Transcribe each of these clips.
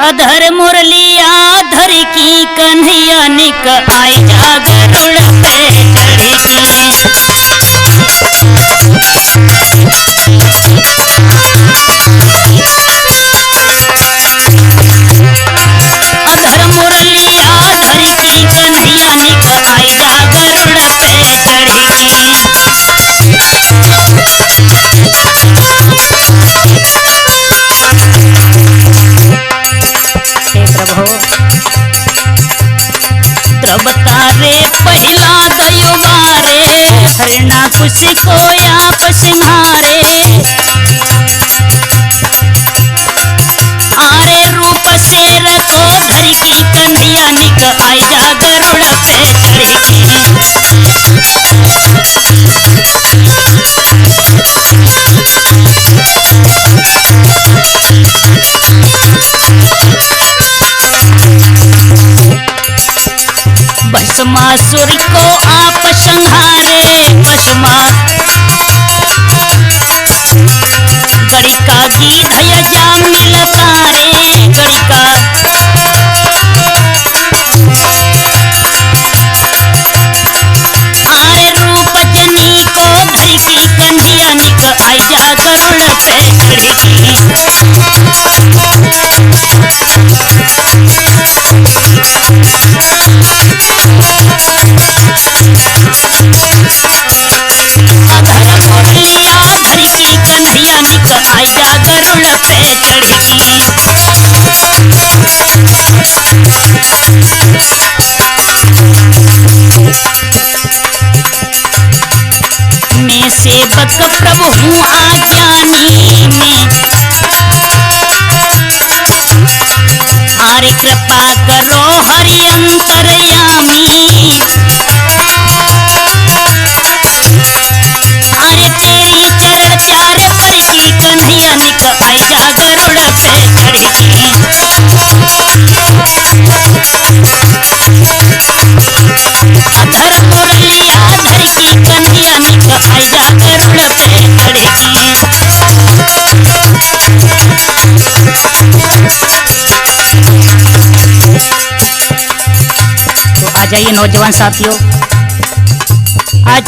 अधर मुरलिया धर की कन्हैया निक आई जा गरुड़ पे चढ़ी। अधर मुरलिया धर की कन्हैया निक आई जा गरुड़ पे चढ़ी। द्रवतारे पहला दयुबारे हरना कुछ को आपस मारे। आरे रूप से रखो धर की कन्हैया निक आई जा गरुड़ पे चढ़ी। भस्मासुर को आप संहारे भस्मा गड़ी का गीध जा मिलता रे गड़ी का। आरे रूप जनी को धर की कन्हैया निक आई जा गरुड़ पे चढ़ी। अधर मुरलिया धर की कन्हैया निक आई जा गरुड़ पे चढ़ी। मैं सेवक प्रभु हूँ आज्ञानी में। आरे कृपा करो हरि अंतर्यामी। अरे तेरी चरण प्यारे पर की कन्हैया निक आई जा गरुड़ पे चढ़ी। अधर मुरलिया धर की कन्हैया निक आई जा गरुड़ पे चढ़ी। तो आ जाइए नौजवान साथियों, आज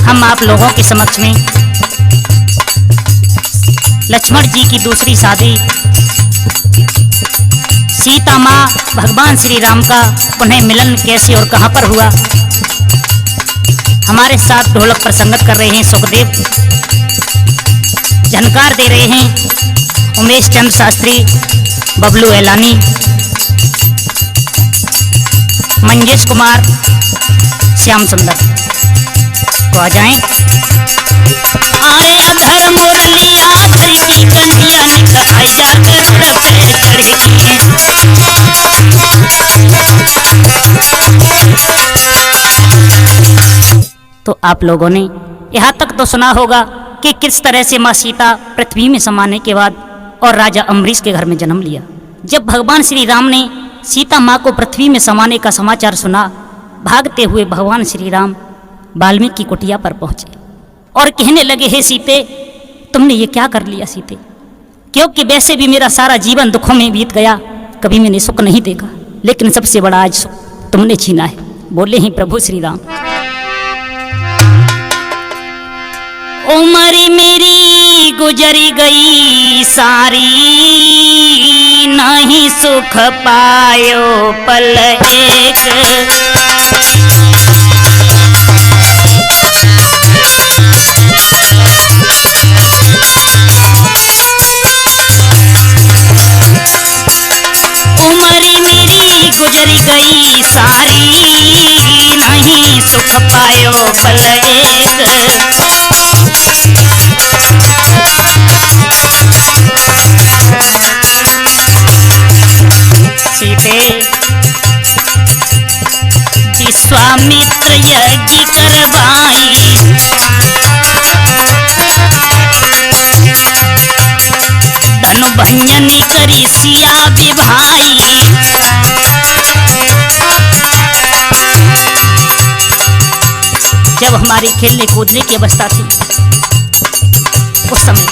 हम आप लोगों के समक्ष में लक्ष्मण जी की दूसरी शादी, सीता माँ भगवान श्री राम का पुनः मिलन कैसे और कहां पर हुआ, हमारे साथ ढोलक पर संगत कर रहे हैं सुखदेव, झनकार दे रहे हैं उमेश चंद्र शास्त्री, बबलू एलानी, मंगेश कुमार, श्याम सुंदर। तो आ जाएं। आरे अधर मुरलिया धर की कन्हैया निक आई जा गरुड़ पे चढ़ी। तो आप लोगों ने यहाँ तक तो सुना होगा कि किस तरह से माँ सीता पृथ्वी में समाने के बाद और राजा अम्बरीश के घर में जन्म लिया। जब भगवान श्री राम ने सीता माँ को पृथ्वी में समाने का समाचार सुना, भागते हुए भगवान श्री राम वाल्मीकि की कुटिया पर पहुंचे और कहने लगे, हे सीते, तुमने ये क्या कर लिया सीते, क्योंकि वैसे भी मेरा सारा जीवन दुखों में बीत गया, कभी मैंने सुख नहीं देखा, लेकिन सबसे बड़ा आज सुख तुमने छीना है। बोले ही प्रभु श्री राम, उम्र मेरी गुजरी गई सारी, नहीं सुख पायो पल एक। उम्र मेरी गुजरी गई सारी, नहीं सुख पायो पल एक। सीते विश्वामित्र यज्ञ करवाई, धनु भंजनी करी सिया विभाई। जब हमारी खेलने कूदने की अवस्था थी, उस समय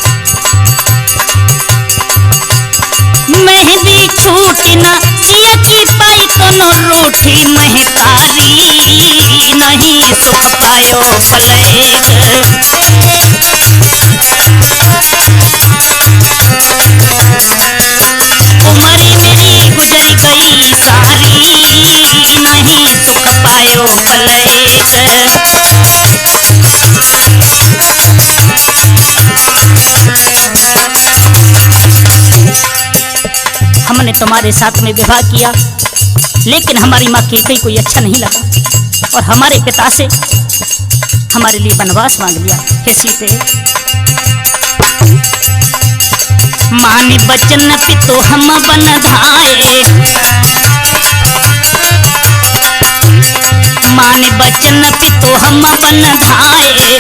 मेहंदी छू बिना सिया की पाई तो नो रूठी महतारी, नहीं सुख पायो पलेग। उमरी मेरी गुजर गई सारी, नहीं सुख पायो पलेग। हमने तुम्हारे साथ में विवाह किया, लेकिन हमारी माँ कैकेयी को अच्छा नहीं लगा और हमारे पिता से हमारे लिए वनवास मांग लिया। हे सीते, मानी बचन पितो हम बन धाये, मानी बचन पितो हम बन धाये।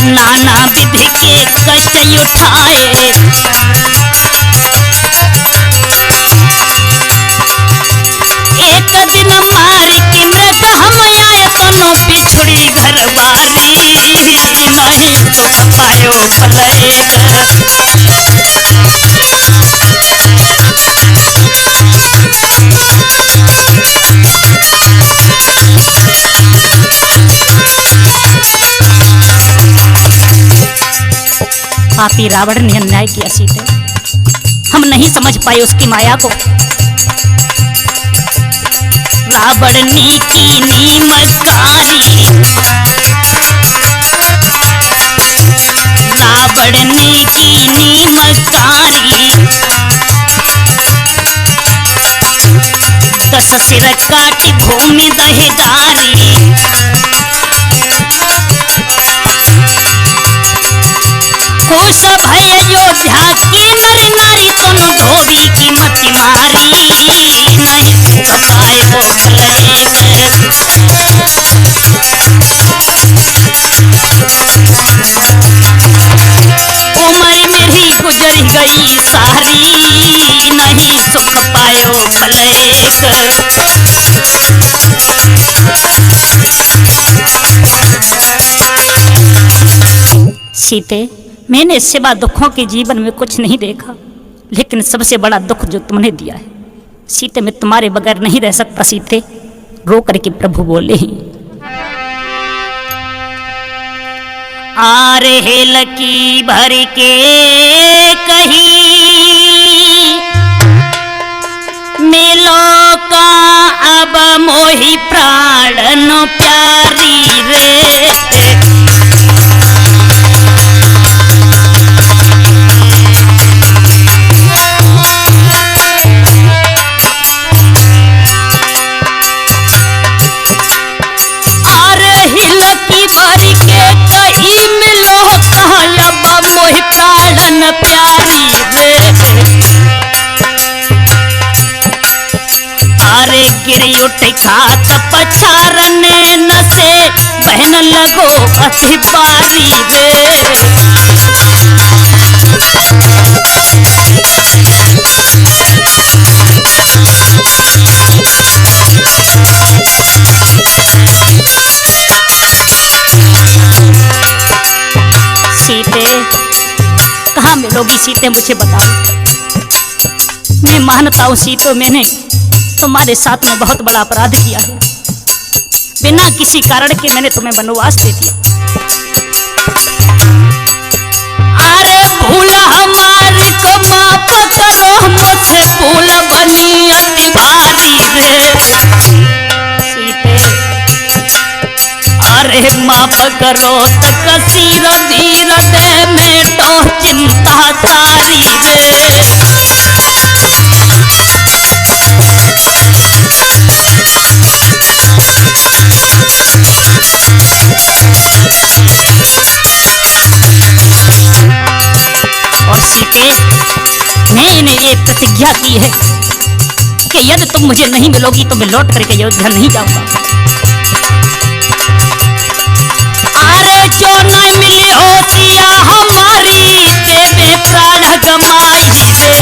नाना विधि के कष्ट उठाए, एक दिन मार के मृग हम आए, दोनों पिछड़ी घरवारी, नहीं सुख पायो पलेग। पापी रावण ने अन्याय किया सीते, हम नहीं समझ पाए उसकी माया को। रावण ने की नीमकारी, रावण ने की नीमकारी। 10 सिर काटी भूमि दहेगारी, खुश भय अयोध्या की नर नारी, दोनों धोबी की मति मारी, नहीं सुख पायो पलेग। उमर मेरी गुजर गई सारी, नहीं सुख पायो पलेग। सीते, मैंने सिवा दुखों के जीवन में कुछ नहीं देखा, लेकिन सबसे बड़ा दुख जो तुमने दिया है सीते, मैं तुम्हारे बगैर नहीं रह सकता। सीते, रो करके प्रभु बोले ही, आ रहे लकी भर के कही, मिलो का अब मोहि प्राण प्यारी रे। प्यारी रे, अरे गिरी उठ खात पछारने न से, बहन लगो अति बारी रे। सीते, कहाँ मिलोगी सीते, मुझे बताओ। मैं मानता हूँ सीते, मैंने तुम्हारे साथ में बहुत बड़ा अपराध किया है, बिना किसी कारण के मैंने तुम्हें वनवास दे दिया। अरे भूल हमारी को माफ करो, मुझसे भूल बनी अति भारी रे। सीते, अरे माफ करो तो कसीर धीर दे, में तो चिंता सारी रे। और सीते, मैंने ये प्रतिज्ञा की है कि यदि तुम मुझे नहीं मिलोगी तो मैं लौट करके अयोध्या नहीं जाऊंगा। अरे जो नहीं मिली होतिया हमारी, देवे प्राण गमाई रे।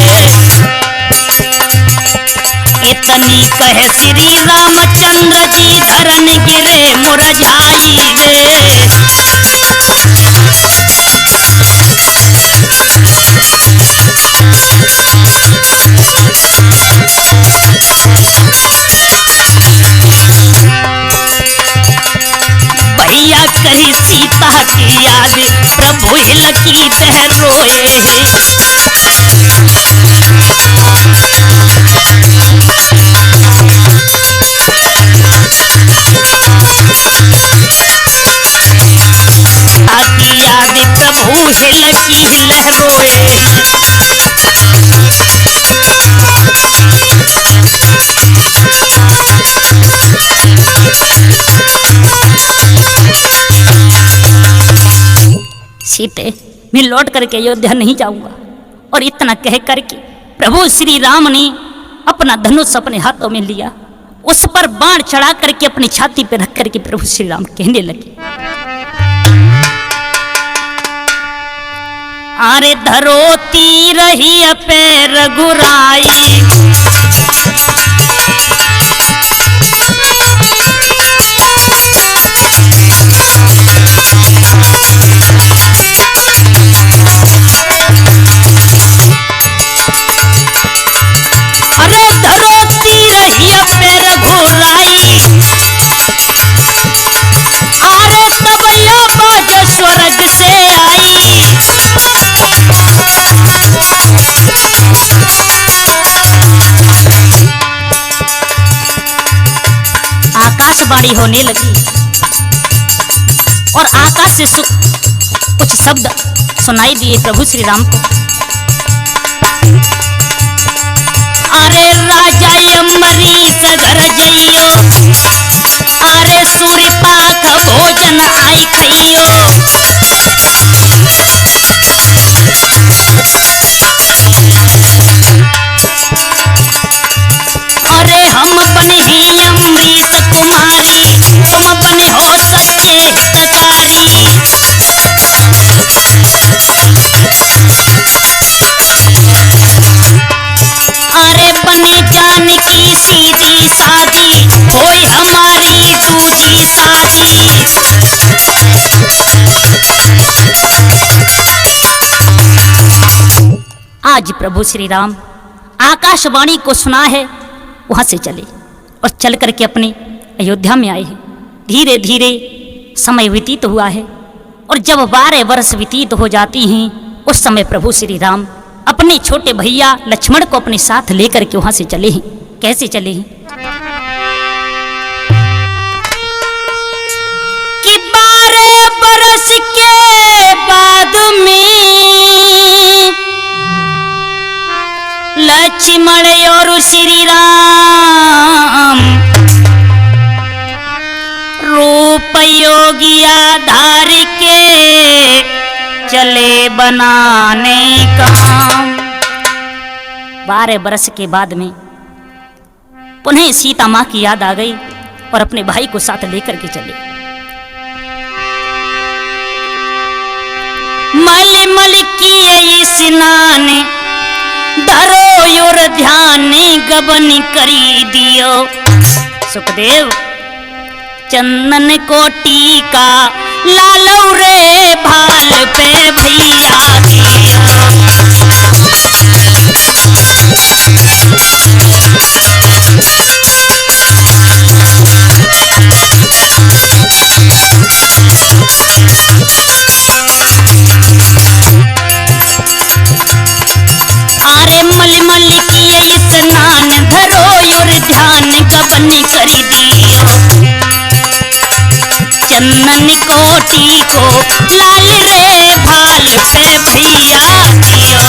इतनी कहे श्री रामचंद्र जी, धरन गिरे मुरझाई रे। सीते, मैं लौट करके अयोध्या नहीं जाऊंगा। और इतना कह करके प्रभु श्री राम ने अपना धनुष अपने हाथों में लिया, उस पर बाण चढ़ा करके अपनी छाती पर रख करके प्रभु श्री राम कहने लगे, अरे धरोती रही पे रघुराई, अरे धरोती रही पे रघुराई, अरे तब आवाज स्वर्ग से आई, आकाशवाणी होने लगी और आकाश से कुछ शब्द सुनाई दिए प्रभु श्री राम को। अरे राजा अम्बरीश घर जइयो, अरे सूर्य पाक भोजन आई खइयो, अरे हम बने ही अम्बरीश कुमारी, तुम बने हो सबके हितकारी, अरे बने जानकी सीधी सादी, होई हमारी दूजी शादी, आज प्रभु श्री राम आकाशवाणी को सुना है, वहां से चले और चल करके अपने अयोध्या में आए हैं। धीरे धीरे समय व्यतीत हुआ है और जब 12 वर्ष व्यतीत हो जाती हैं, उस समय प्रभु श्री राम अपने छोटे भैया लक्ष्मण को अपने साथ लेकर के वहां से चले हैं। कैसे चले हैं कि 12 वर्ष के बाद में लक्ष्मण और श्री राम रूप योगिया धार के चले बनाने काम। 12 बरस के बाद में पुनः सीता माँ की याद आ गई और अपने भाई को साथ लेकर के चले। मल मल किए स्नान, धरो योर ध्यान गबन करी दियो, सुखदेव चंदन को टीका लालौ रे भाल पे भैया दियो। अरे मल मल किए स्नान, धरो योर ध्यान गबन करी दियो, चंदन कोटी को लाल रे भाल पे भैया दियो।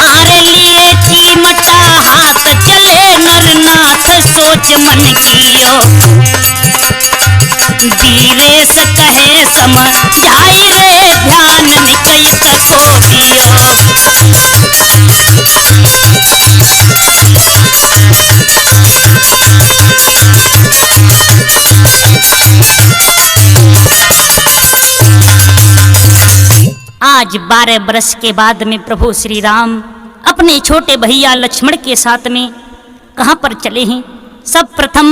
अरे लिए चिमटा हाथ चले नरनाथ, सोच मन कियो, धीरे से कहे समझाई रे ध्यान निकई को दियो। आज 12 वर्ष के बाद में प्रभु श्री राम अपने छोटे भैया लक्ष्मण के साथ में कहाँ पर चले हैं? सब प्रथम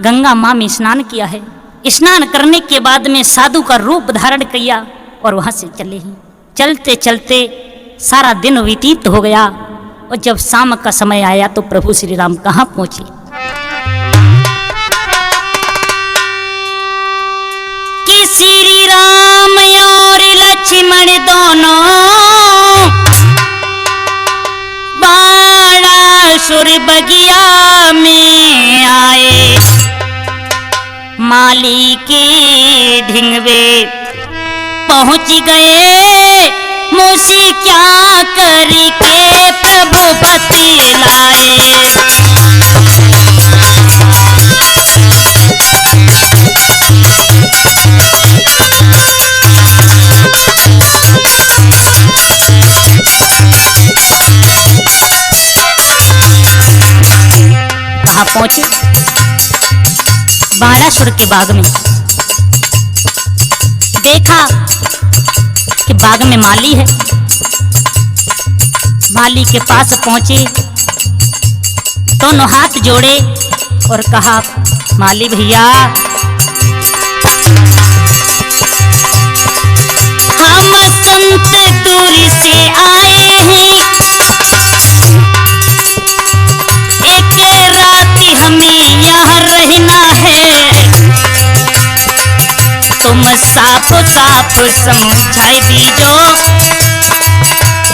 गंगा माँ में स्नान किया है। स्नान करने के बाद में साधु का रूप धारण किया और वहां से चले हैं। चलते चलते सारा दिन व्यतीत हो गया और जब शाम का समय आया तो प्रभु श्री राम कहाँ पहुंचे? कि श्री राम और लक्ष्मण दोनों बाणासुर बगिया में आए, माली के ढिंगवे पहुंच गए, मुझसे क्या करके प्रभु बतलाए। कहाँ पहुंचे? बाणासुर के बाग में। देखा कि बाग में माली है। माली के पास पहुंचे, दोनों हाथ जोड़े और कहा, माली भैया, हम संत दूर से आए हैं, एक रात हमें यहाँ रहना है, तुम साफ साफ समझाई दीजो,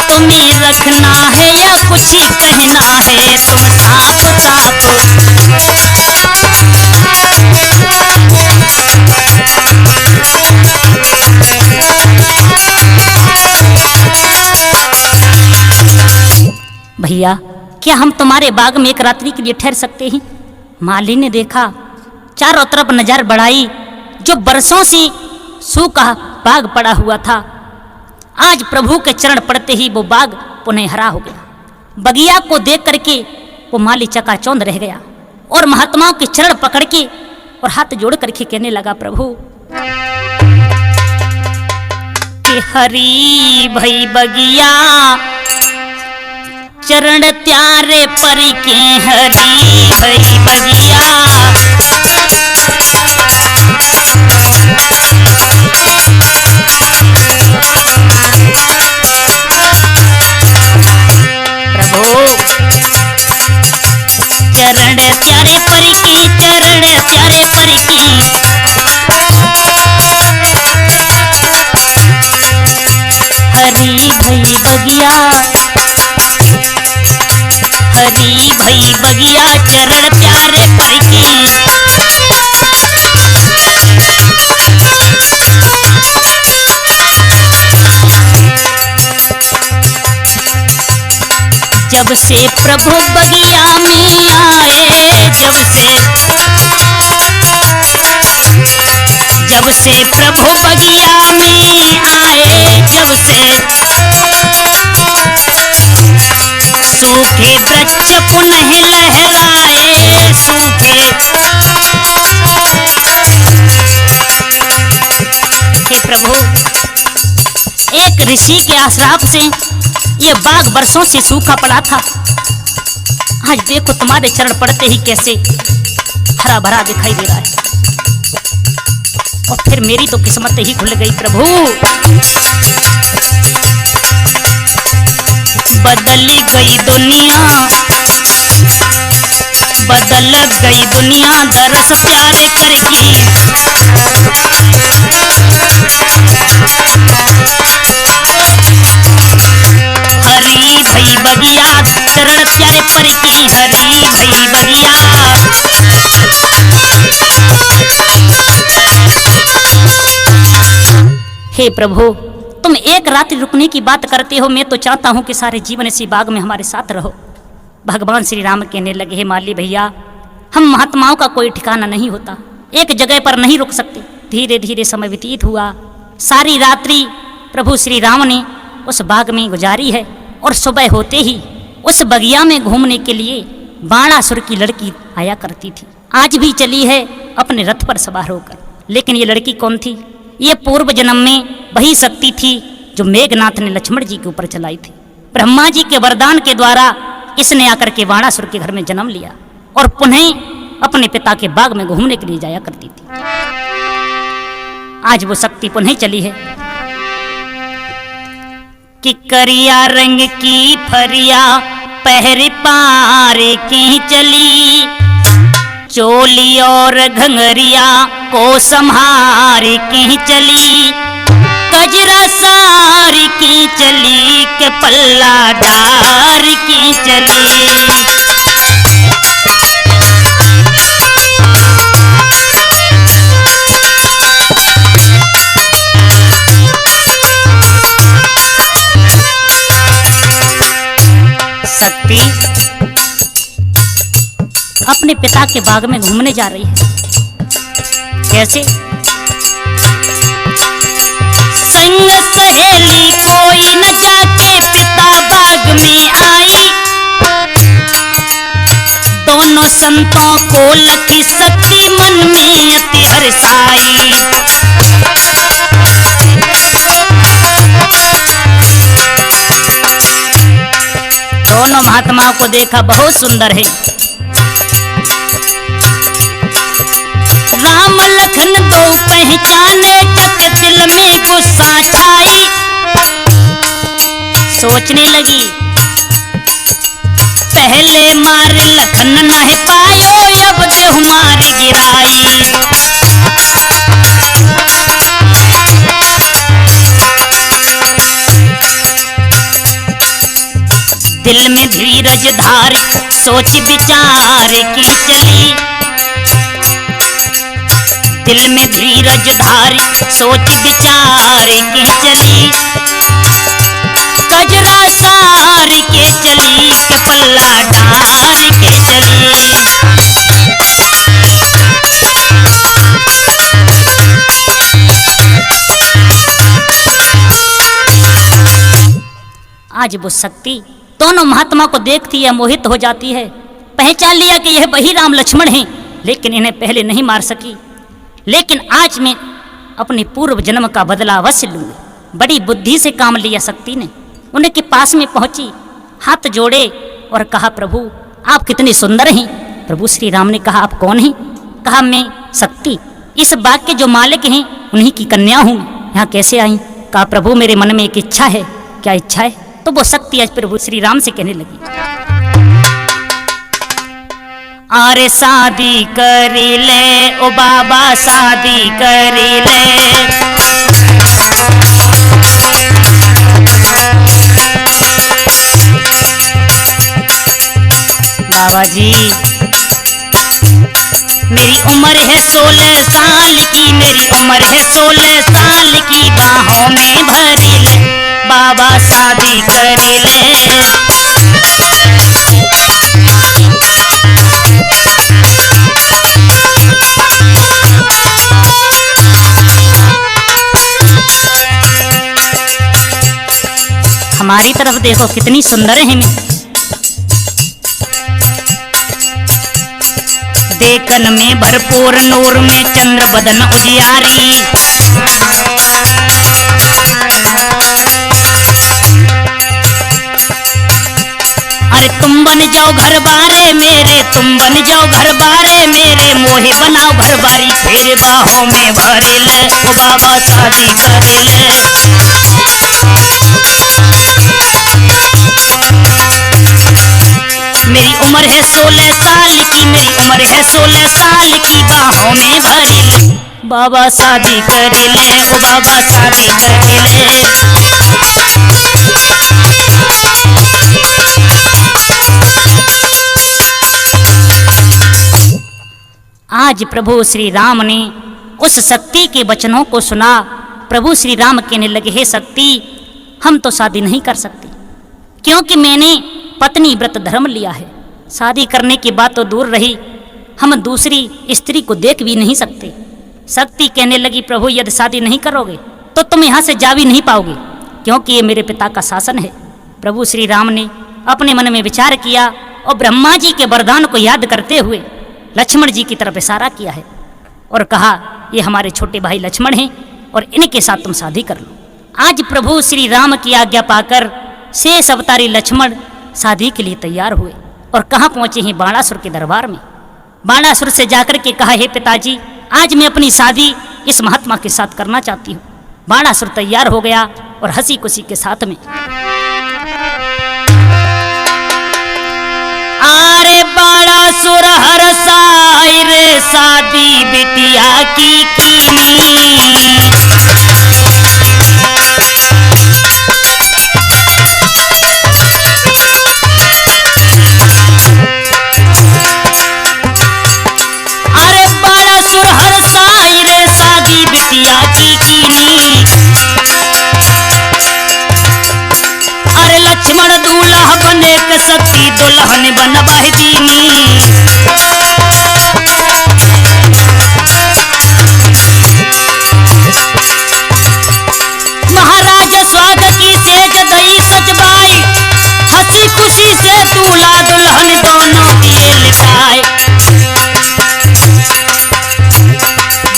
तुम्हें रखना है या कुछ कहना है, तुम साफ साफ। भैया, क्या हम तुम्हारे बाग में एक रात्रि के लिए ठहर सकते हैं? माली ने देखा, चारों तरफ नजर बढ़ाई, जो बरसों से सूखा बाग पड़ा हुआ था, आज प्रभु के चरण पड़ते ही वो बाग पुनः हरा हो गया। बगिया को देख करके वो माली चकाचौंध रह गया और महात्माओं के चरण पकड़ के और हाथ जोड़ करके कहने लगा, प्रभु कि हरी भई बगिया चरण त्यारे पर के, हरी भई बगिया। चरण प्यारे पर की, चरण प्यारे पर की, हरी भई बगिया, हरी भई बगिया चरण प्यारे पर की। जब से प्रभु बगिया में आए, जब से प्रभु बगिया में आए, जब से सूखे वृक्ष पुनः लहराए, सूखे। हे प्रभु, एक ऋषि के आश्राप से ये बाग बरसों से सूखा पड़ा था, आज देखो तुम्हारे चरण पड़ते ही कैसे हरा भरा दिखाई दे रहा है। और फिर मेरी तो किस्मत ही खुल गई प्रभु। बदल गई दुनिया, बदल गई दुनिया दरस प्यारे करके। हरी भई बगिया चरण प्यारे पर की, हरी भई बगिया। हे प्रभु, तुम एक रात रुकने की बात करते हो, मैं तो चाहता हूं कि सारे जीवन इसी बाग में हमारे साथ रहो। भगवान श्री राम कहने लगे, हे माली भैया, हम महात्माओं का कोई ठिकाना नहीं होता, एक जगह पर नहीं रुक सकते। धीरे धीरे समय व्यतीत हुआ, सारी रात्रि प्रभु श्री राम ने उस बाग में गुजारी है और सुबह होते ही उस बगिया में घूमने के लिए बाणासुर की लड़की आया करती थी। आज भी चली है अपने रथ पर सवार होकर। लेकिन ये लड़की कौन थी? ये पूर्व जन्म में वही शक्ति थी जो मेघनाथ ने लक्ष्मण जी के ऊपर चलाई थी। ब्रह्मा जी के वरदान के द्वारा इसने आकर के बाणासुर के घर में जन्म लिया और पुनः अपने पिता के बाग में घूमने के लिए जाया करती थी। आज वो शक्ति पुनः चली है कि करिया रंग की फरिया पहर पार के चली, चोली और घंगरिया को संहार के चली, कजरा सार की चली के पल्ला डार की चली। शक्ति अपने पिता के बाग में घूमने जा रही है। कैसे? संग सहेली कोई न जाके पिता बाग में आई, दोनों संतों को लकी शक्ति मन में अति हर्षाई। दोनों महात्माओं को देखा, बहुत सुंदर है। राम लखन दो पहचाने, चक दिल में गुस्सा छाई। सोचने लगी, पहले मार लखन न पायो, अब देहु मार गिराई। दिल में धीरज धारी सोच विचार की चली, दिल में धीरज धारी सोच विचार के चली। कजरा सार के चली के पल्ला डार के चली। आज वो शक्ति दोनों महात्मा को देखती है, मोहित हो जाती है। पहचान लिया कि यह वही राम लक्ष्मण हैं, लेकिन इन्हें पहले नहीं मार सकी। लेकिन आज मैं अपने पूर्व जन्म का बदला अवश्य लूंगी। बड़ी बुद्धि से काम लिया शक्ति ने। उन्हें के पास में पहुंची, हाथ जोड़े और कहा, प्रभु आप कितने सुंदर हैं। प्रभु श्री राम ने कहा, आप कौन हैं? कहा, मैं शक्ति, इस बाग के जो मालिक हैं उन्हीं की कन्या हूँ। यहाँ कैसे आई? कहा, प्रभु मेरे मन में एक इच्छा है। क्या इच्छा है? तो वो शक्ति आज प्रभु श्री राम से कहने लगी, अरे शादी करी ले ओ बाबा, शादी करी ले। बाबा जी मेरी उम्र है 16 साल की, मेरी उम्र है 16 साल की, बाहों में भरी ले बाबा, शादी करी ले। हमारी तरफ देखो कितनी सुंदर है। देखन में भरपूर नूर में चंद्र बदन उजियारी। अरे तुम बन जाओ घर बारे मेरे, तुम बन जाओ घर बारे मेरे, मोहे बनाओ घर बारी, तेरे बाहों में भरे ले ओ बाबा, शादी करे ले। मेरी उम्र है 16 साल की, मेरी उम्र है 16 साल की, बाहों में भरी ले बाबा, शादी करे ले ओ बाबा, शादी करे ले। आज प्रभु श्री राम ने उस शक्ति के वचनों को सुना। प्रभु श्री राम कहने लगे, हे शक्ति हम तो शादी नहीं कर सकते, क्योंकि मैंने पत्नी व्रत धर्म लिया है। शादी करने की बात तो दूर रही, हम दूसरी स्त्री को देख भी नहीं सकते। शक्ति कहने लगी, प्रभु यदि शादी नहीं करोगे तो तुम यहाँ से जा भी नहीं पाओगे, क्योंकि ये मेरे पिता का शासन है। प्रभु श्री राम ने अपने मन में विचार किया और ब्रह्मा जी के वरदान को याद करते हुए लक्ष्मण जी की तरफ इशारा किया है और कहा, ये हमारे छोटे भाई लक्ष्मण हैं और इनके साथ तुम शादी कर लो। आज प्रभु श्री राम की आज्ञा पाकर शेष अवतारी लक्ष्मण शादी के लिए तैयार हुए और कहाँ पहुंचे हैं? बाणासुर के दरबार में। बाणासुर से जाकर के कहा, हे पिताजी आज मैं अपनी शादी इस महात्मा के साथ करना चाहती हूँ। बाणासुर तैयार हो गया और हंसी खुशी के साथ में, अरे बाणासुर हरसाई रे, शादी बिटिया की कीनी। अरे बाणासुर हरसाई रे, शादी बिटिया की कीनी। अरे लक्ष्मण दूल्हा बने के शक्ति दुल्हन बनवाही दीनी। महाराज स्वाग की सेज दई सजवाई, हंसी खुशी से दूल्हा दुल्हन दोनों दिए लिटाए।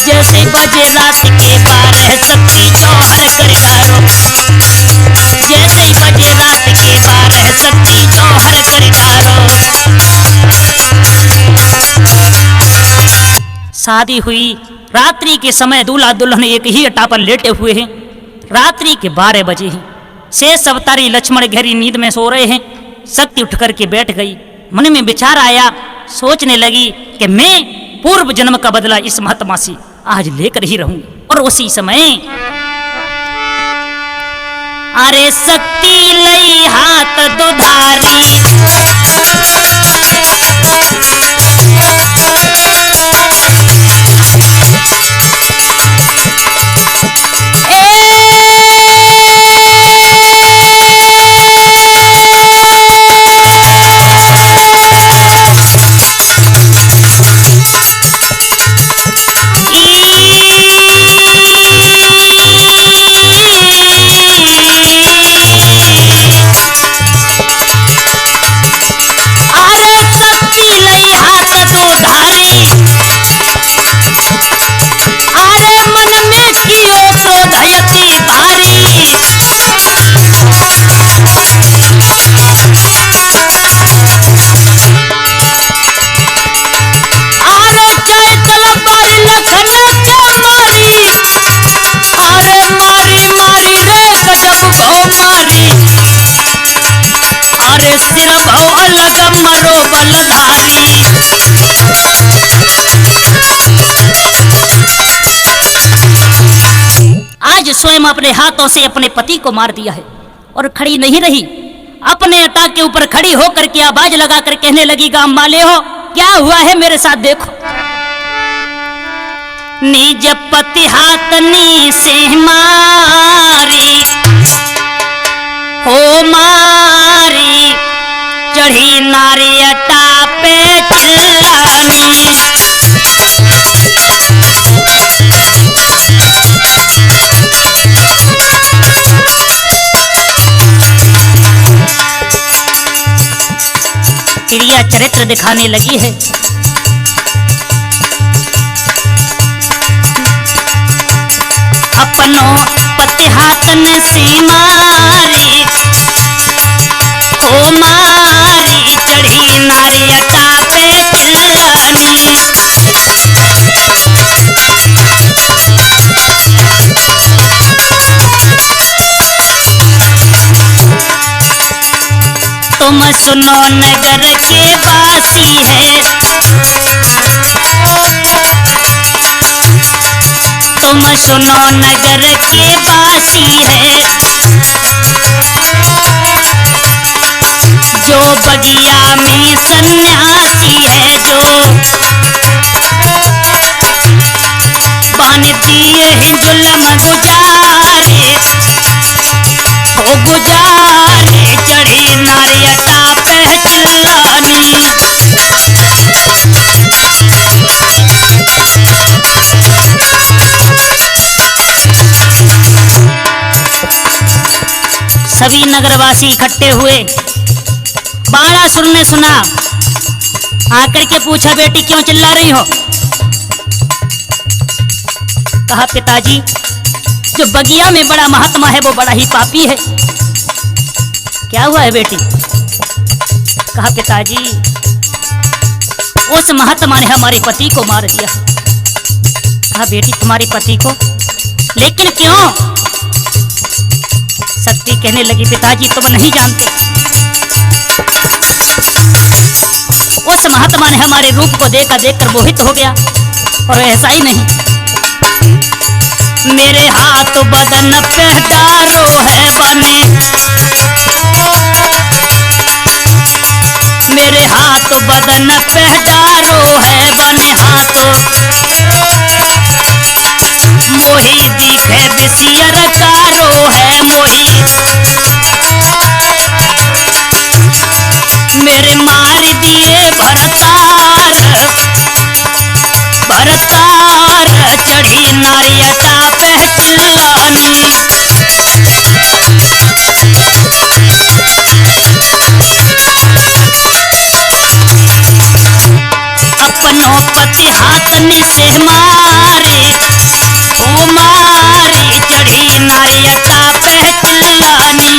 जैसे बजे रात के 12 सती जौहर कर डारो, जैसे बजे रात के 12 सती जौहर कर डारो। शादी हुई, रात्रि के समय दूल्हा दुल्हन एक ही अटा पर लेटे हुए हैं। रात्रि के 12 बजे हैं। शेष अवतारी लक्ष्मण गहरी नींद में सो रहे हैं। शक्ति उठ करके बैठ गई। मन में विचार आया, सोचने लगी कि मैं पूर्व जन्म का बदला इस महात्मा से आज लेकर ही रहूंगी। और उसी समय अरे शक्ति लई हाथ दुधारी, सिर भव अलग मरो बलधारी। आज स्वयं अपने हाथों से अपने पति को मार दिया है और खड़ी नहीं रही। अपने अटा के ऊपर खड़ी होकर के आवाज लगाकर कहने लगी, गांव वाले हो, क्या हुआ है मेरे साथ देखो। निज पति हाथनी से मारी हो मारी, चढ़ी नारी अटा पे चिल्लानी। क्रिया चरित्र दिखाने लगी है। अपनों पति हाथन से मारी हो मारी, चढ़ी नारी अटा पे चिल्लानी। तुम सुनो नगर के वासी है, तुम सुनो नगर के वासी है, जो बगिया में सन्यासी है, जो बांध दिए हैं जुल्म गुजारे हो गुजारे, चढ़ी नारी अटा पे चिल्लानी। सभी नगरवासी इकट्ठे हुए। बाणासुर ने सुना, आकर के पूछा, बेटी क्यों चिल्ला रही हो। कहा, पिताजी जो बगिया में बड़ा महात्मा है वो बड़ा ही पापी है। क्या हुआ है बेटी। कहा, पिताजी उस महात्मा ने हमारे पति को मार दिया। कहा, बेटी तुम्हारे पति को, लेकिन क्यों। शक्ति कहने लगी, पिताजी तुम नहीं जानते, उस महात्मा ने हमारे रूप को देखकर मोहित हो गया। और ऐसा ही नहीं, मेरे हाथ बदन पे डारो है बने, मेरे हाथ बदन पे डारो है बने हाथों, मोही दिखे बिसियर कारो है मोही, मेरे जवानी से मारी ओ मारी चढ़ी नारिया चापे कुल्लानी।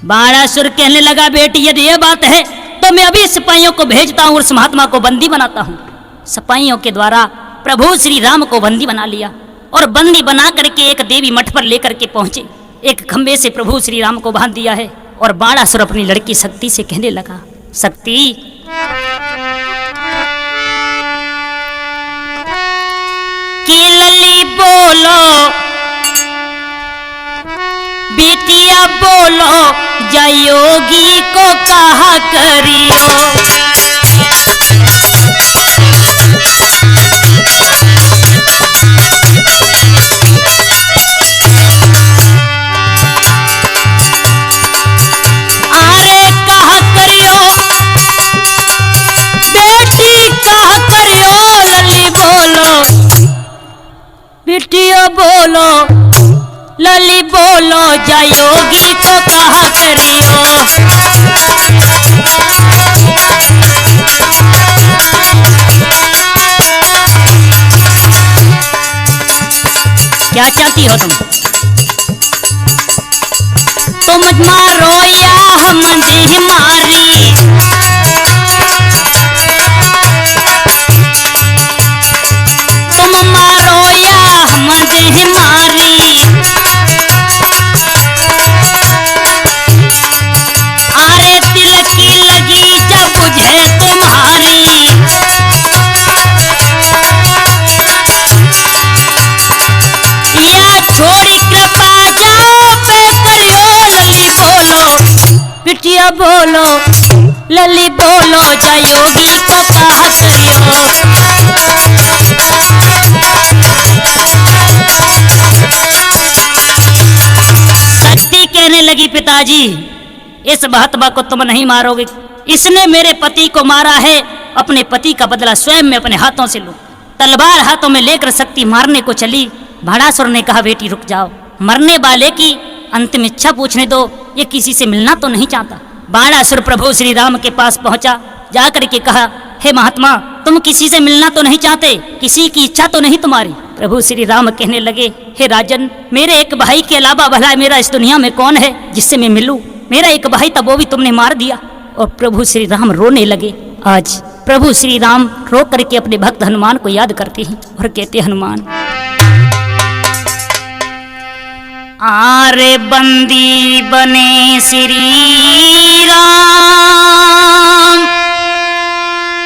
बाणासुर कहने लगा बेटी यदि ये बात है तो मैं अभी सिपाहियों को भेजता हूँ और उस महात्मा को बंदी बनाता हूँ। सिपाहियों के द्वारा प्रभु श्री राम को बंदी बना लिया और बंदी बना करके एक देवी मठ पर लेकर के पहुंचे। एक खंबे से प्रभु श्री राम को बांध दिया है और बाणासुर अपनी लड़की शक्ति से कहने लगा, शक्ति की लली बोलो बेटिया बोलो जयोगी को कहा करियो। अरे कहा करियो बेटी कहा करियो लली बोलो बेटिया बोलो लली बोलो जयोगी को कहा करियो। क्या चाहती हो तुम मारो या हम देह मारी तुम मारो या हम देह मारी। अरे दिल की लगी जब बुझे तुम्हारी या छोड़ी कृपा जाओ पे करियो लली बोलो बिटिया बोलो लली बोलो जयोगी को कहा करियो। शक्ति कहने लगी पिताजी इस महात्मा को तुम नहीं मारोगे, इसने मेरे पति को मारा है, अपने पति का बदला स्वयं में अपने हाथों से लो। तलवार हाथों में लेकर शक्ति मारने को चली। बाणासुर ने कहा बेटी रुक जाओ, मरने वाले की अंतिम इच्छा पूछने दो, ये किसी से मिलना तो नहीं चाहता। बाणासुर प्रभु श्री राम के पास पहुंचा, जाकर के कहा हे महात्मा तुम किसी से मिलना तो नहीं चाहते, किसी की इच्छा तो नहीं तुम्हारी। प्रभु श्री राम कहने लगे हे राजन मेरे एक भाई के अलावा भला मेरा इस दुनिया में कौन है जिससे मैं मिलूं, मेरा एक भाई था वो भी तुमने मार दिया। और प्रभु श्री राम रोने लगे। आज प्रभु श्री राम रो करके अपने भक्त हनुमान को याद करते हैं और कहते हनुमान आरे बंदी बने श्री राम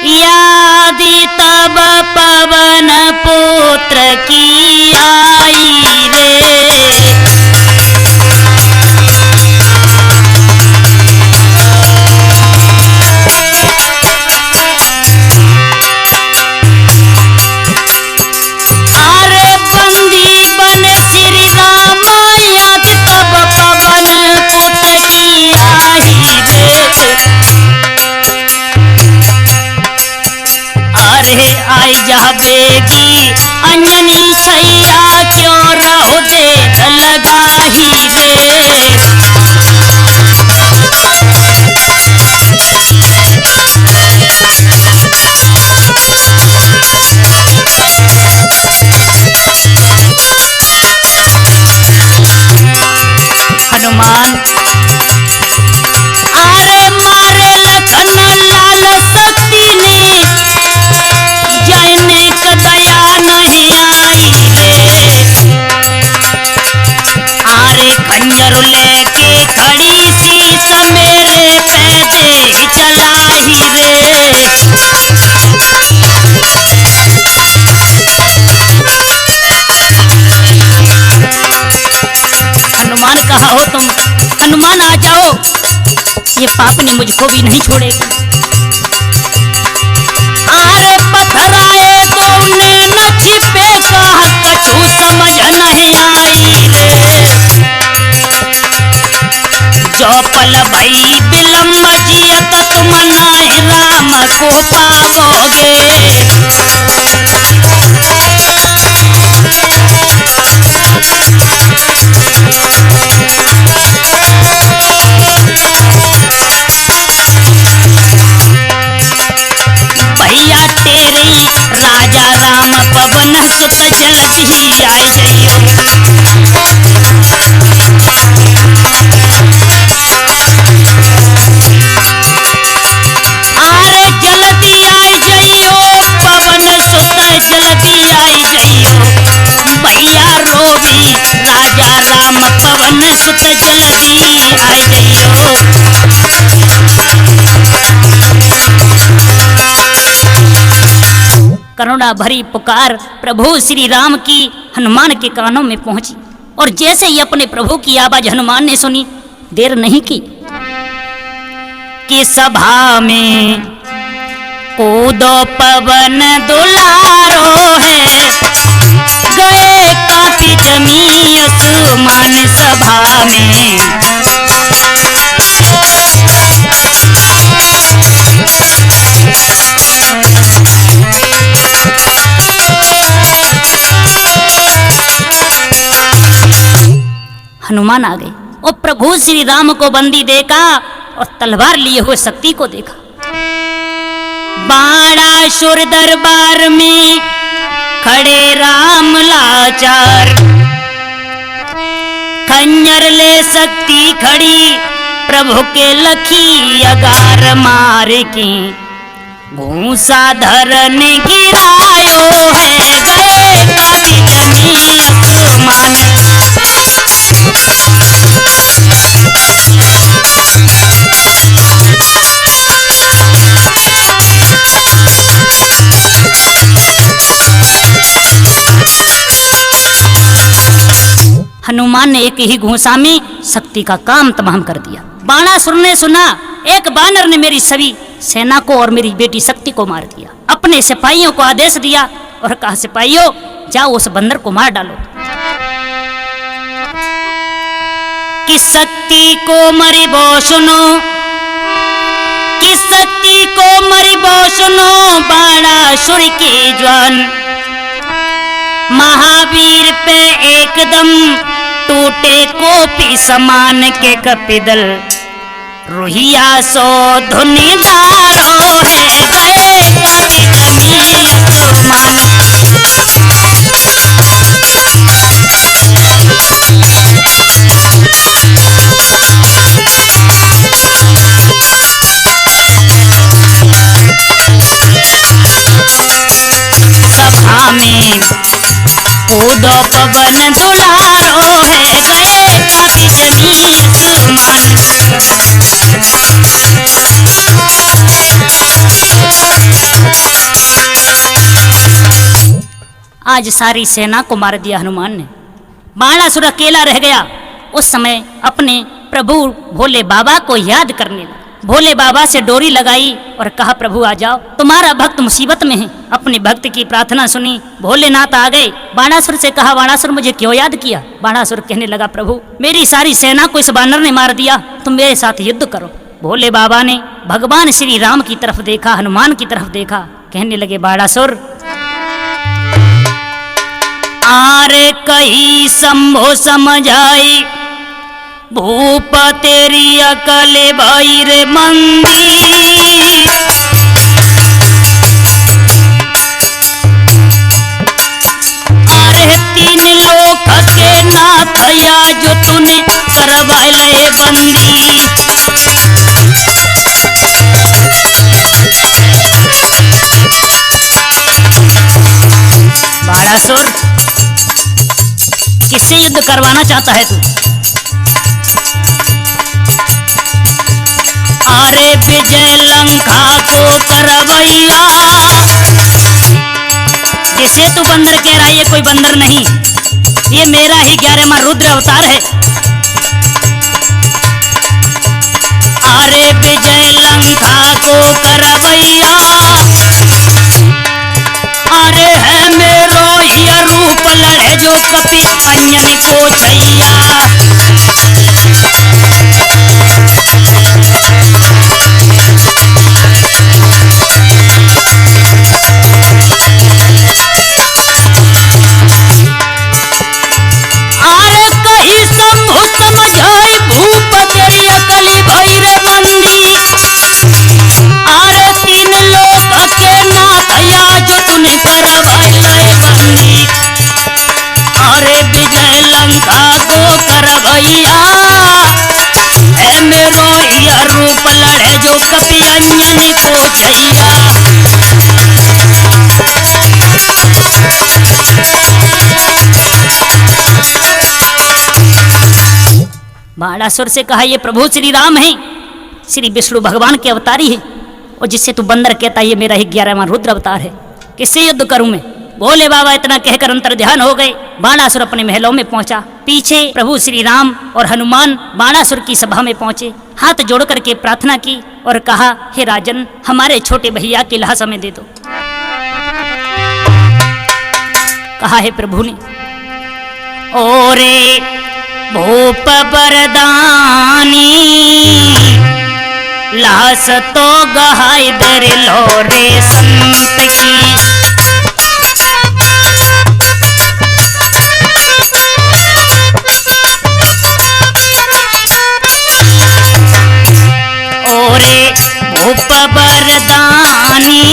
यादी तब पवन पुत्र की आई रे। अरे बंदी बने श्री राम याद तब पवन पुत्र की आई रे। अरे आई जा बेगी अंजनी छैया क्यों रहो दे लगाही रे। हनुमान अरे मारे लखन लाल शक्ति ने जाने का दया नहीं आई रे। अरे खंजर लेके खड़ी सीता मेरे पैदे चलाई रे। हनुमान कहा हो तुम, हनुमान आ जाओ, ये पापनी मुझको भी नहीं छोड़ेगी। अरे पथराए तो उन्हें न छिपे कहा कछु समझ नहीं आई रे। जो पल भई विलम्ब जियत तुम नाहि राम को पाओगे। राम पवन सुत जल्दी आए जइयो। करुणा भरी पुकार प्रभु श्री राम की हनुमान के कानों में पहुंची, और जैसे ही अपने प्रभु की आवाज हनुमान ने सुनी, देर नहीं की कि सभा में कूदो पवन दुलारो है, गए काफी जमी आसमान सभा में। हनुमान आ गए और प्रभु श्री राम को बंदी देखा और तलवार लिए हुए शक्ति को देखा। बाणासुर दरबार में खड़े राम लाचार, खंजर ले शक्ति खड़ी प्रभु के लखी अगार मार के, घूसा धरन गिरायो है, गए काफी जमी आसमान। हनुमान ने एक ही घूंसा में शक्ति का काम तमाम कर दिया। बाणासुर ने सुना एक बानर ने मेरी सभी सेना को और मेरी बेटी शक्ति को मार दिया। अपने सिपाहियों को आदेश दिया और कहा, सिपाहियों जाओ उस बंदर को मार डालो। कि शक्ति को मरी बो सुनो, कि शक्ति को मरी बो सुनो, बाणासुर की ज्वान। महावीर पे एकदम टूटे कोपी समान के कपिदल, रुहिया सो धुनीदारो है, गए काफी जमी आसमान। सभा में कूदो पवन दुलारो है, गए काफी जमी आसमान। आज सारी सेना को मार दिया हनुमान ने। बाणासुर अकेला रह गया। उस समय अपने प्रभु भोले बाबा को याद करने लगा। भोले बाबा से डोरी लगाई और कहा, प्रभु आ जाओ, तुम्हारा भक्त मुसीबत में है। अपने भक्त की प्रार्थना सुनी, भोलेनाथ आ गए। बाणासुर से कहा, बाणासुर मुझे क्यों याद किया? बाणासुर कहने लगा, प्रभु मेरी सारी सेना को इस बानर ने मार दिया, तुम मेरे साथ युद्ध करो। भोले बाबा ने भगवान श्री राम की तरफ देखा, हनुमान की तरफ देखा, कहने लगे, बाणासुर आरे कही शंभो समझाई, भूप तेरी अकल भाई रे मंदी। अरे तीन लोक के नाथ या जो तूने करवाए बंदी। बाणासुर किससे युद्ध करवाना चाहता है तू? अरे विजय लंका को करवैया, जिसे तू बंदर कह रहा है ये कोई बंदर नहीं, ये मेरा ही 11वां रुद्र अवतार है। अरे विजय लंका को करवैया, अरे है मेरो ही रूप लड़े जो कपि अन्यन को छैया। अरे कही शंभु समझाई, भूप तेरी अकली भई रे मंदी। अरे तीन लोक के नाथ या जो तूने करवाए बंदी। अरे विजय लंका को करवैया, है मेरो यह रूप लड़े जो कपि अन्यन को छैया। बाणासुर से कहा, ये प्रभु श्री राम है, श्री विष्णु भगवान के अवतारी है, और जिससे तू बंदर कहता है ये मेरा ही 11वां रुद्र अवतार है, किससे युद्ध करूं मैं? बोले बाबा इतना कहकर अंतर ध्यान हो गए। बाणासुर अपने महलों में पहुंचा। पीछे प्रभु श्री राम और हनुमान बाणासुर की सभा में पहुंचे, हाथ जोड़ करके प्रार्थना की और कहा, हे राजन, हमारे छोटे भैया की लाश हमें दे दो। कहा है प्रभु ने, ओरे भूप बरदानी लाश तो गहाय दर लो रे संत की। भूप बरदानी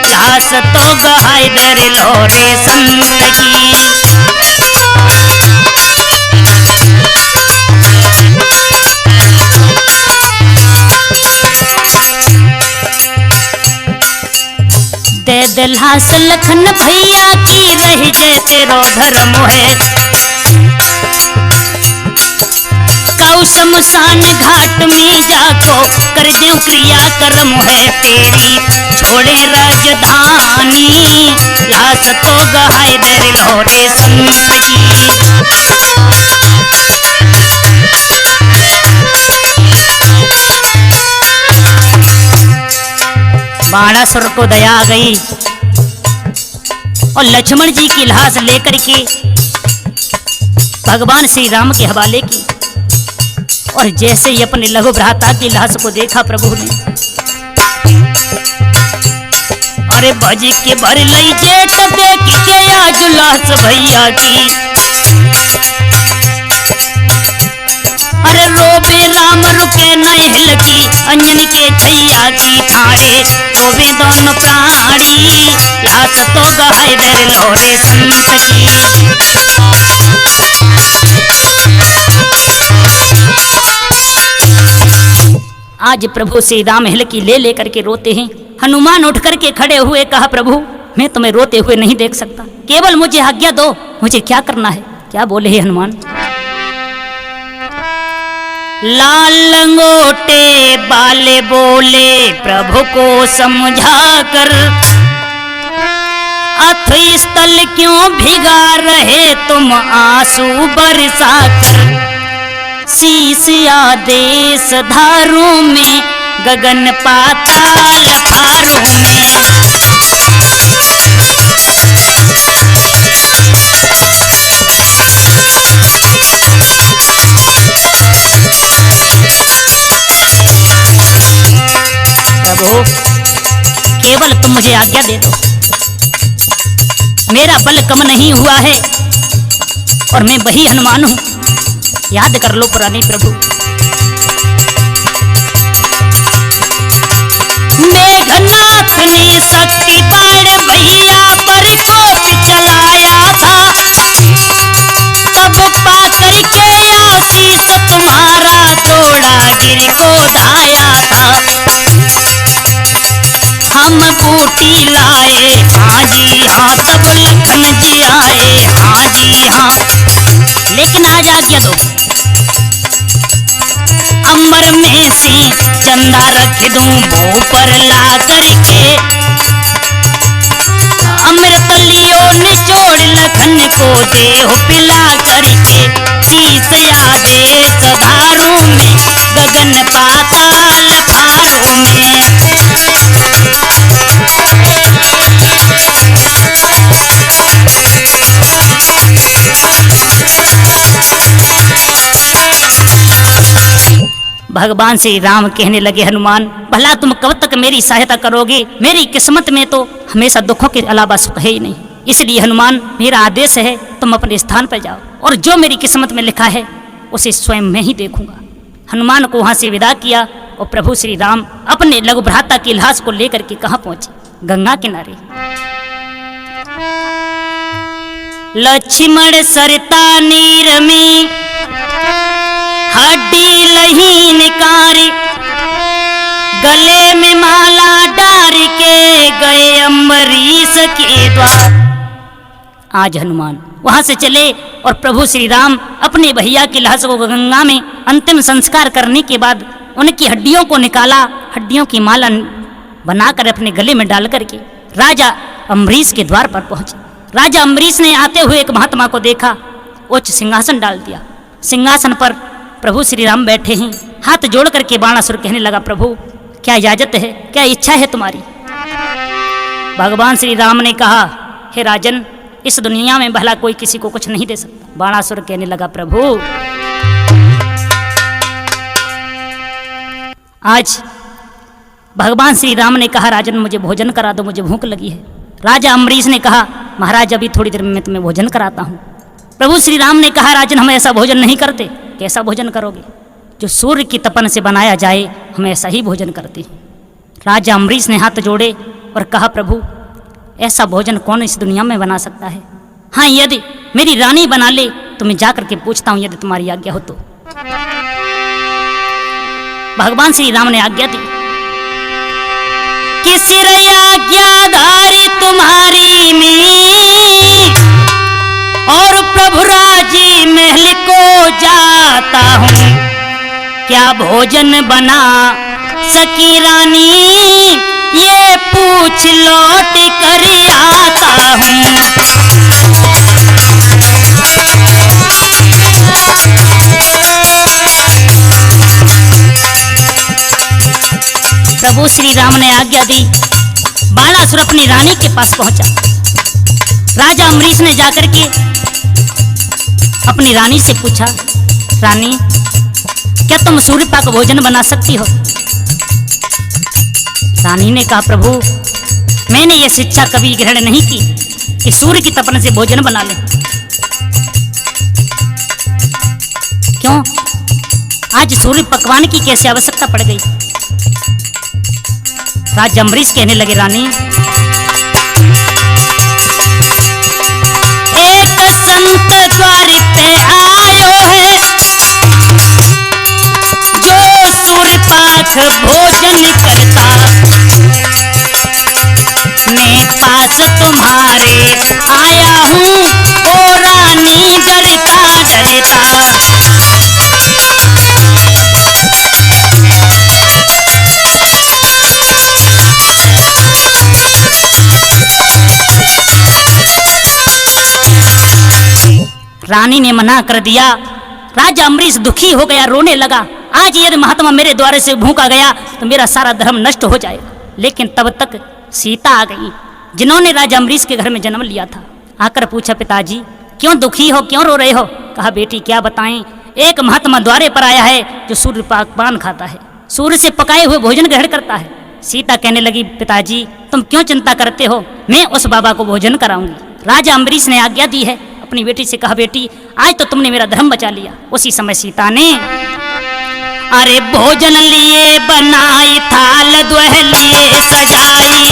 लाश तो गहाय दर लो रे संत की। दे दिलास लखन भैया की रही जय तेरो धर्म है। कौ शमशान घाट में जाको कर दो क्रिया कर्म है तेरी। छोड़े राजधानी लाश तो गहाय दर लो रे संत की। बाणासुर को दया आ गई और लक्ष्मण जी की लाश लेकर के भगवान श्री राम के हवाले की। और जैसे ही अपने लघु भ्राता की लाश को देखा प्रभु ने, अरे भज के भर लई जेठ देख के आज लाश भैया की। अरे रोबे राम रुके नहीं हिलकी अंजनी के छैया की ठाड़े। रोबे दोनों प्राणी लाश तो गहाय दर लो रे संत की। आज प्रभु श्री राम हिलकी ले लेकर के रोते हैं। हनुमान उठ करके खड़े हुए कहा, प्रभु मैं तुम्हें रोते हुए नहीं देख सकता, केवल मुझे आज्ञा दो, मुझे क्या करना है? क्या बोले हे हनुमान? लाल लंगोटे बाले बोले प्रभु को समझा कर। अथ स्थल क्यों भिगा रहे तुम आंसू बरसा कर। शीश आदेश धारों में गगन पाताल फारों में। प्रभु केवल तुम मुझे आज्ञा दे दो, मेरा बल कम नहीं हुआ है और मैं वही हनुमान हूं। याद कर लो पुरानी प्रभु। मेघनाथ ने शक्ति बाण भैया पर कोप चलाया था। तब पाकर के आशीष तुम्हारा जोड़ा गिर को धाया था। हम बूटी लाए हाँ जी हाँ, तब लखन जी आए हाँ जी हाँ। लेकिन आज आज्ञा दो, अंबर में से चंदा रख दूं भू पर ला करके। अमृत लियो निचोड़ लखन को देह पिला करके। शीश आदेश धारों में गगन पाताल फारों में। भगवान श्री राम कहने लगे, हनुमान भला तुम कब तक मेरी सहायता करोगे? मेरी किस्मत में तो हमेशा दुखों के अलावा सुख है ही नहीं। इसलिए हनुमान मेरा आदेश है तुम अपने स्थान पर जाओ और जो मेरी किस्मत में लिखा है उसे स्वयं मैं ही देखूंगा। हनुमान को वहां से विदा किया और प्रभु श्री राम अपने लघु भ्राता की लाश को लेकर के कहां पहुंचे? गंगा किनारे। लक्ष्मण सरता नीर में हड्डी लहीन कारी। गले में माला डार के गए अम्बरीश के द्वार। आज हनुमान वहां से चले और प्रभु श्री राम अपने भैया की लाश को गंगा में अंतिम संस्कार करने के बाद उनकी हड्डियों को निकाला, हड्डियों की माला बनाकर अपने गले में डाल करके राजा अम्बरीश के द्वार पर पहुंचे। राजा अम्बरीश ने आते हुए एक महात्मा को देखा, उच्च सिंहासन डाल दिया। सिंहासन पर प्रभु श्री राम बैठे हैं, हाथ जोड़ करके बाणासुर कहने लगा, प्रभु क्या इजाजत है, क्या इच्छा है तुम्हारी? भगवान श्री राम ने कहा, हे राजन, इस दुनिया में भला कोई किसी को कुछ नहीं दे सकता। बाणासुर कहने लगा, प्रभु आज भगवान श्री राम ने कहा, राजन मुझे भोजन करा दो, मुझे भूख लगी है। राजा अम्बरीश ने कहा, महाराज अभी थोड़ी देर में मैं तुम्हें भोजन कराता हूँ। प्रभु श्री राम ने कहा, राजन हम ऐसा भोजन नहीं करते। कैसा भोजन करोगे? जो सूर्य की तपन से बनाया जाए, हम ऐसा ही भोजन करते हैं। राजा अम्बरीश ने हाथ जोड़े और कहा, प्रभु ऐसा भोजन कौन इस दुनिया में बना सकता है? हाँ, यदि मेरी रानी बना ले तो मैं जाकर के पूछता हूँ, यदि तुम्हारी आज्ञा हो तो। भगवान श्री राम ने आज्ञा दी कि सिर आज्ञाधारी तुम्हारी में और प्रभु राजी महल को जाता हूँ, क्या भोजन बना सकी रानी ये पूछ लौट कर आता हूँ। प्रभु श्री राम ने आज्ञा दी, बाणासुर अपनी रानी के पास पहुंचा। राजा अम्बरीश ने जाकर के अपनी रानी से पूछा, रानी क्या तुम सूर्यपाक भोजन बना सकती हो? रानी ने कहा, प्रभु मैंने यह शिक्षा कभी ग्रहण नहीं की कि सूर्य की तपन से भोजन बना ले। क्यों? आज सूर्य पकवान की कैसी आवश्यकता पड़ गई? राजा अम्बरीश कहने लगे, रानी एक संत द्वार पे आयो है जो सूर्यपाक भोजन करता, मैं पास तुम्हारे आया हूँ ओ रानी डरता डरता। रानी ने मना कर दिया। राजा अम्बरीश दुखी हो गया, रोने लगा। आज यदि महात्मा मेरे द्वार से भूखा गया तो मेरा सारा धर्म नष्ट हो जाएगा। लेकिन तब तक सीता आ गई, जिन्होंने राजा अम्बरीश के घर में जन्म लिया था। आकर पूछा, पिताजी क्यों दुखी हो, क्यों रो रहे हो? कहा, बेटी क्या बताएं, एक महात्मा द्वारे पर आया है जो सूर्य पान खाता है, सूर्य से पकाए हुए भोजन ग्रहण करता है। सीता कहने लगी, पिताजी तुम क्यों चिंता करते हो, मैं उस बाबा को भोजन कराऊंगी। राजा अम्बरीश ने आज्ञा दी है। अपनी बेटी से कहा, बेटी आज तो तुमने मेरा धर्म बचा लिया। उसी समय सीता ने अरे भोजन लिए बनाई, थाल द्वह लिए सजाई,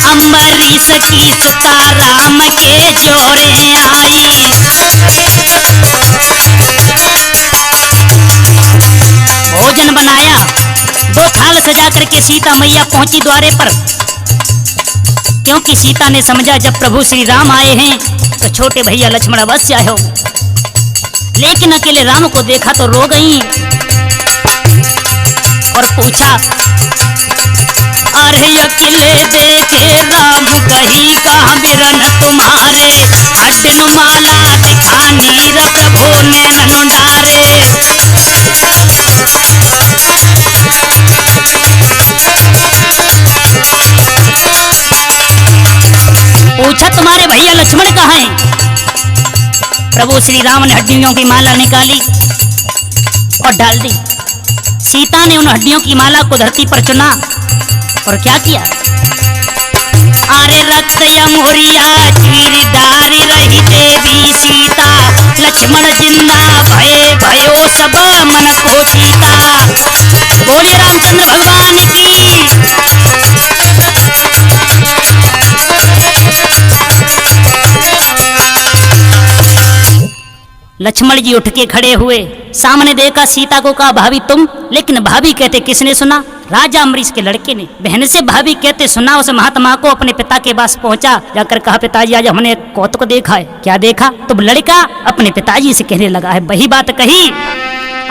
अम्बरीश की सीता राम के जोरे आई। भोजन बनाया, 2 थाल सजा करके सीता मैया पहुंची द्वारे पर, क्योंकि सीता ने समझा जब प्रभु श्री राम आए हैं तो छोटे भैया लक्ष्मण अवश्य आए हो। लेकिन अकेले राम को देखा तो रो गई और पूछा, अरे अकेले देखे राम कही कहाँ बिरन तुम्हारे, हड्डन माला दिखानी र प्रभु नैनन डारे। पूछा, तुम्हारे भैया लक्ष्मण कहाँ हैं? प्रभु श्री राम ने हड्डियों की माला निकाली और डाल दी। सीता ने उन हड्डियों की माला को धरती पर चुना और क्या किया, अरे रक्त यमुरिया चीर डारी रही देवी सीता, लक्ष्मण जिंदा भये भयो सब मन को चीता। बोले रामचंद्र भगवान की। लक्ष्मण जी उठ के खड़े हुए, सामने देखा, सीता को कहा भाभी तुम, लेकिन भाभी कहते किसने सुना? राजा अम्बरीश के लड़के ने। बहन से भाभी कहते सुना। उस महात्मा को अपने पिता के पास पहुंचा, जाकर कहा पिताजी आज हमने एक कौतुक देखा है। क्या देखा? तो लड़का अपने पिताजी से कहने लगा है, वही बात कही,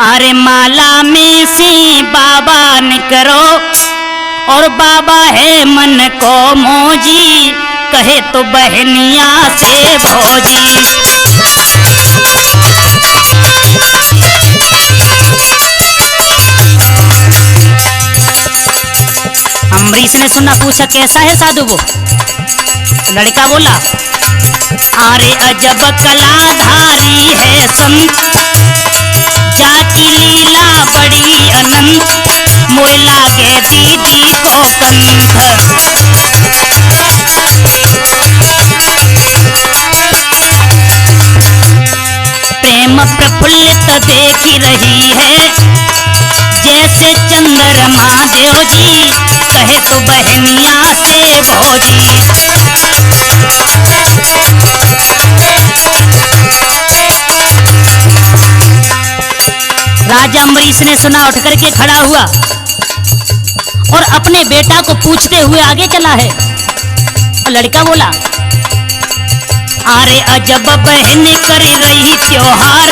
अरे माला में से बाबा ने करो और बाबा है मन को मौजी, कहे तो बहनिया से भौजी। अम्बरीश ने सुना, पूछा कैसा है साधु वो? लड़का बोला, अरे अजब कलाधारी है संत, जाकी लीला बड़ी अनंत, मोय लागे दीदी को कंठ। प्रेम प्रफुल्लित देखी रही है, जैसे चंद्रमा देव जी, कहे तो बहनिया से भौजी। राजा अम्बरीश ने सुना, उठ करके खड़ा हुआ और अपने बेटा को पूछते हुए आगे चला है। लड़का बोला, अरे अजब बहन कर रही त्योहार,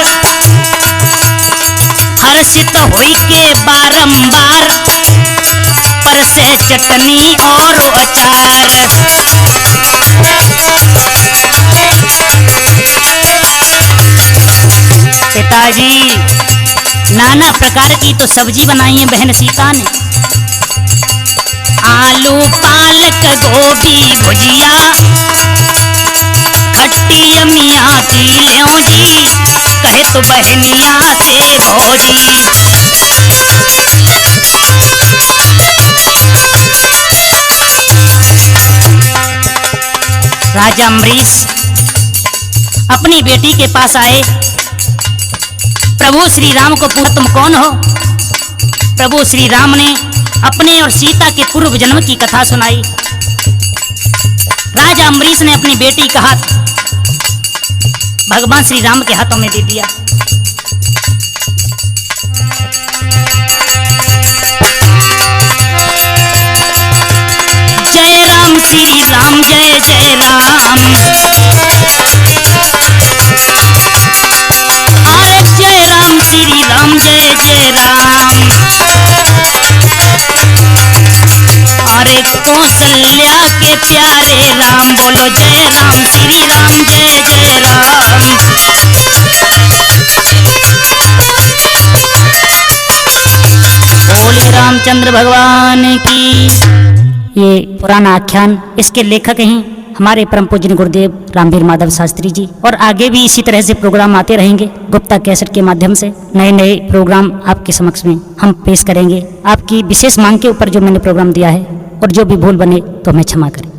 हर्षित हुई के बारंबार, पर से चटनी और अचार। पिताजी नाना प्रकार की तो सब्जी बनाई है बहन सीता ने, आलू पालक गोभी भुजिया, खट्टी अमिया की ल्यों जी, कहे तो बहनिया से भौजी। राजा अम्बरीश अपनी बेटी के पास आए, प्रभु श्री राम को पूछा तुम कौन हो? प्रभु श्री राम ने अपने और सीता के पूर्व जन्म की कथा सुनाई। राजा अम्बरीश ने अपनी बेटी का हाथ भगवान श्री राम के हाथों में दे दिया। जय राम श्री राम, जय जय राम, अरे जय राम श्री राम, जय जय राम, अरे कौशल्या के प्यारे राम, बोलो जय राम श्री राम, जय जय राम। बोले रामचंद्र भगवान की। ये पुराना आख्यान, इसके लेखक हैं हमारे परम पूज्य गुरुदेव रामवीर माधव शास्त्री जी। और आगे भी इसी तरह से प्रोग्राम आते रहेंगे। गुप्ता कैसेट के माध्यम से नए नए प्रोग्राम आपके समक्ष में हम पेश करेंगे। आपकी विशेष मांग के ऊपर जो मैंने प्रोग्राम दिया है, और जो भी भूल बने तो हमें क्षमा करें।